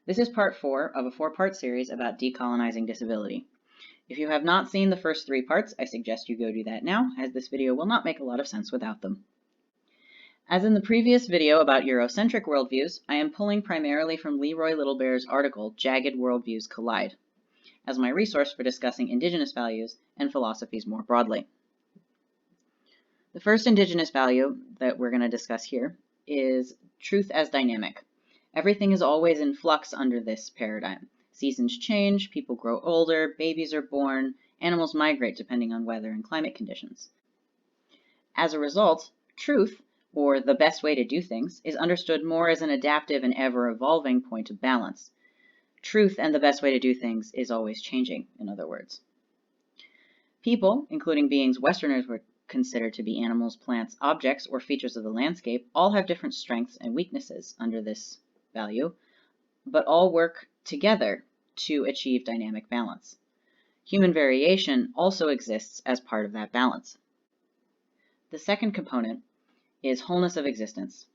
This is part 4 of a 4-part series about decolonizing disability. If you have not seen the first 3 parts, I suggest you go do that now, as this video will not make a lot of sense without them. As in the previous video about Eurocentric worldviews, I am pulling primarily from Leroy Littlebear's article, Jagged Worldviews Collide, as my resource for discussing Indigenous values and philosophies more broadly. The first Indigenous value that we're going to discuss here is truth as dynamic. Everything is always in flux under this paradigm. Seasons change, people grow older, babies are born, animals migrate depending on weather and climate conditions. As a result, truth, or the best way to do things, is understood more as an adaptive and ever-evolving point of balance. Truth and the best way to do things is always changing, in other words. People, including beings Westerners would consider to be animals, plants, objects, or features of the landscape, all have different strengths and weaknesses under this value, but all work together to achieve dynamic balance. Human variation also exists as part of that balance. The second component is wholeness of existence.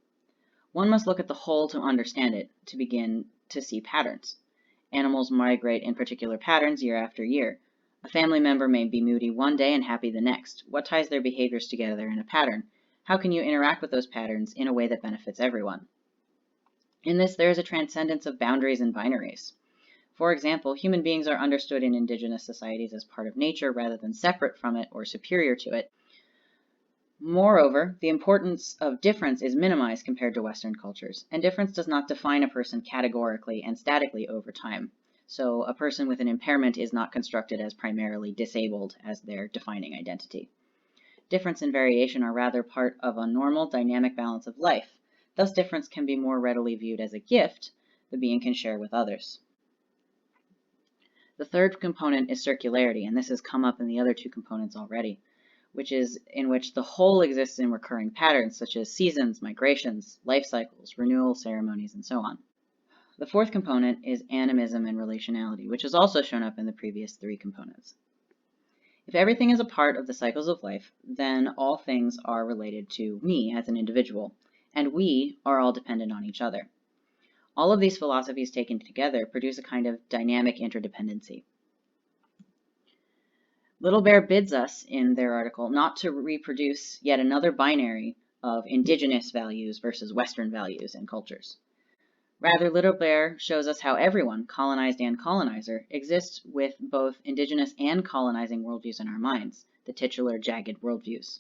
One must look at the whole to understand it, to begin to see patterns. Animals migrate in particular patterns year after year. A family member may be moody one day and happy the next. What ties their behaviors together in a pattern? How can you interact with those patterns in a way that benefits everyone? In this, there is a transcendence of boundaries and binaries. For example, human beings are understood in Indigenous societies as part of nature rather than separate from it or superior to it. Moreover, the importance of difference is minimized compared to Western cultures, and difference does not define a person categorically and statically over time. So a person with an impairment is not constructed as primarily disabled as their defining identity. Difference and variation are rather part of a normal dynamic balance of life. Thus, difference can be more readily viewed as a gift the being can share with others. The third component is circularity, and this has come up in the other 2 components already, which is in which the whole exists in recurring patterns such as seasons, migrations, life cycles, renewal ceremonies, and so on. The fourth component is animism and relationality, which has also shown up in the previous 3 components. If everything is a part of the cycles of life, then all things are related to me as an individual, and we are all dependent on each other. All of these philosophies taken together produce a kind of dynamic interdependency. Little Bear bids us in their article not to reproduce yet another binary of Indigenous values versus Western values and cultures. Rather, Little Bear shows us how everyone, colonized and colonizer, exists with both Indigenous and colonizing worldviews in our minds, the titular jagged worldviews.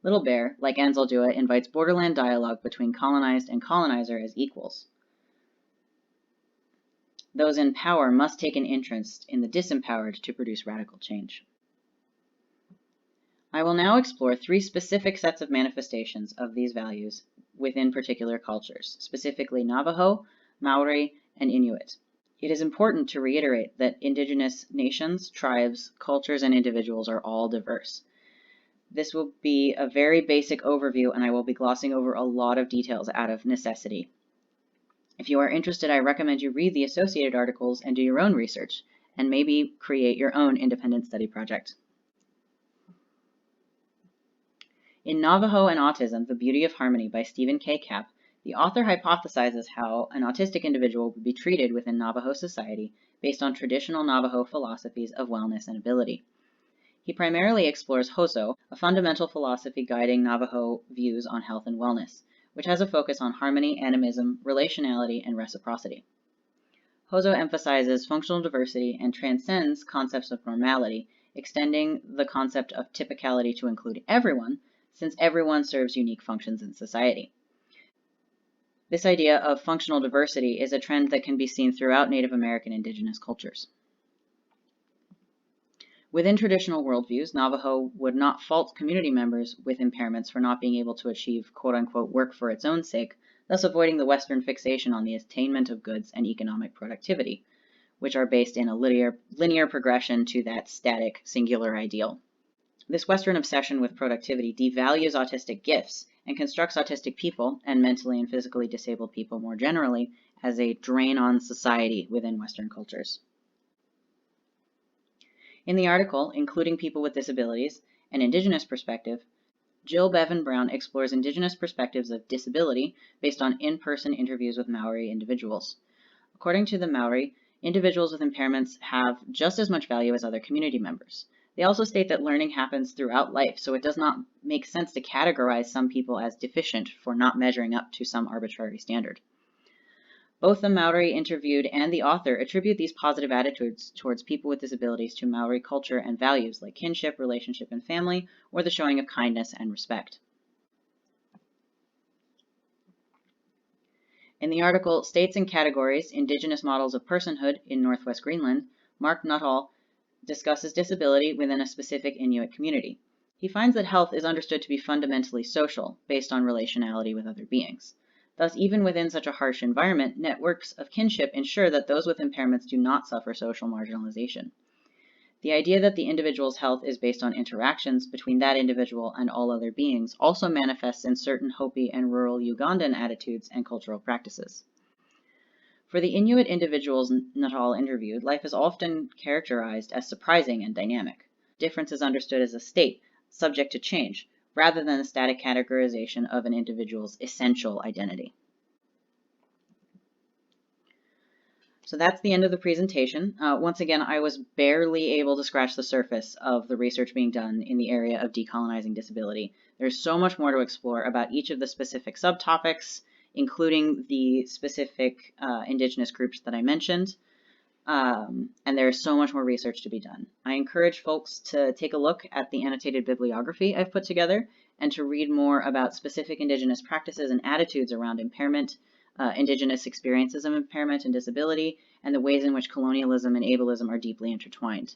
Little Bear, like Anzaldúa, invites borderland dialogue between colonized and colonizer as equals. Those in power must take an interest in the disempowered to produce radical change. I will now explore 3 specific sets of manifestations of these values within particular cultures, specifically Navajo, Maori, and Inuit. It is important to reiterate that Indigenous nations, tribes, cultures, and individuals are all diverse. This will be a very basic overview, and I will be glossing over a lot of details out of necessity. If you are interested, I recommend you read the associated articles and do your own research, and maybe create your own independent study project. In Navajo and Autism, The Beauty of Harmony by Stephen K. Kapp, the author hypothesizes how an autistic individual would be treated within Navajo society based on traditional Navajo philosophies of wellness and ability. He primarily explores Hoso, a fundamental philosophy guiding Navajo views on health and wellness, which has a focus on harmony, animism, relationality, and reciprocity. Hoso emphasizes functional diversity and transcends concepts of normality, extending the concept of typicality to include everyone, since everyone serves unique functions in society. This idea of functional diversity is a trend that can be seen throughout Native American Indigenous cultures. Within traditional worldviews, Navajo would not fault community members with impairments for not being able to achieve quote-unquote work for its own sake, thus avoiding the Western fixation on the attainment of goods and economic productivity, which are based in a linear progression to that static, singular ideal. This Western obsession with productivity devalues autistic gifts and constructs autistic people, and mentally and physically disabled people more generally, as a drain on society within Western cultures. In the article, Including People with Disabilities, an Indigenous Perspective, Jill Bevan Brown explores Indigenous perspectives of disability based on in-person interviews with Maori individuals. According to the Maori, individuals with impairments have just as much value as other community members. They also state that learning happens throughout life, so it does not make sense to categorize some people as deficient for not measuring up to some arbitrary standard. Both the Maori interviewed and the author attribute these positive attitudes towards people with disabilities to Maori culture and values like kinship, relationship, and family, or the showing of kindness and respect. In the article States and Categories, Indigenous Models of Personhood in Northwest Greenland, Mark Nuttall discusses disability within a specific Inuit community. He finds that health is understood to be fundamentally social, based on relationality with other beings. Thus, even within such a harsh environment, networks of kinship ensure that those with impairments do not suffer social marginalization. The idea that the individual's health is based on interactions between that individual and all other beings also manifests in certain Hopi and rural Ugandan attitudes and cultural practices. For the Inuit individuals Nuttall interviewed, life is often characterized as surprising and dynamic. Difference is understood as a state, subject to change, rather than a static categorization of an individual's essential identity. So that's the end of the presentation. Once again, I was barely able to scratch the surface of the research being done in the area of decolonizing disability. There's so much more to explore about each of the specific subtopics, including the specific Indigenous groups that I mentioned. And there's so much more research to be done. I encourage folks to take a look at the annotated bibliography I've put together and to read more about specific Indigenous practices and attitudes around impairment, Indigenous experiences of impairment and disability, and the ways in which colonialism and ableism are deeply intertwined.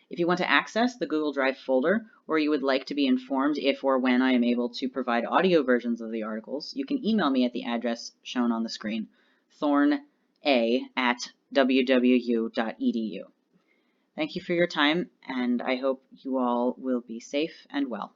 If you want to access the Google Drive folder, or you would like to be informed if or when I am able to provide audio versions of the articles, you can email me at the address shown on the screen, thorna@wwu.edu. Thank you for your time, and I hope you all will be safe and well.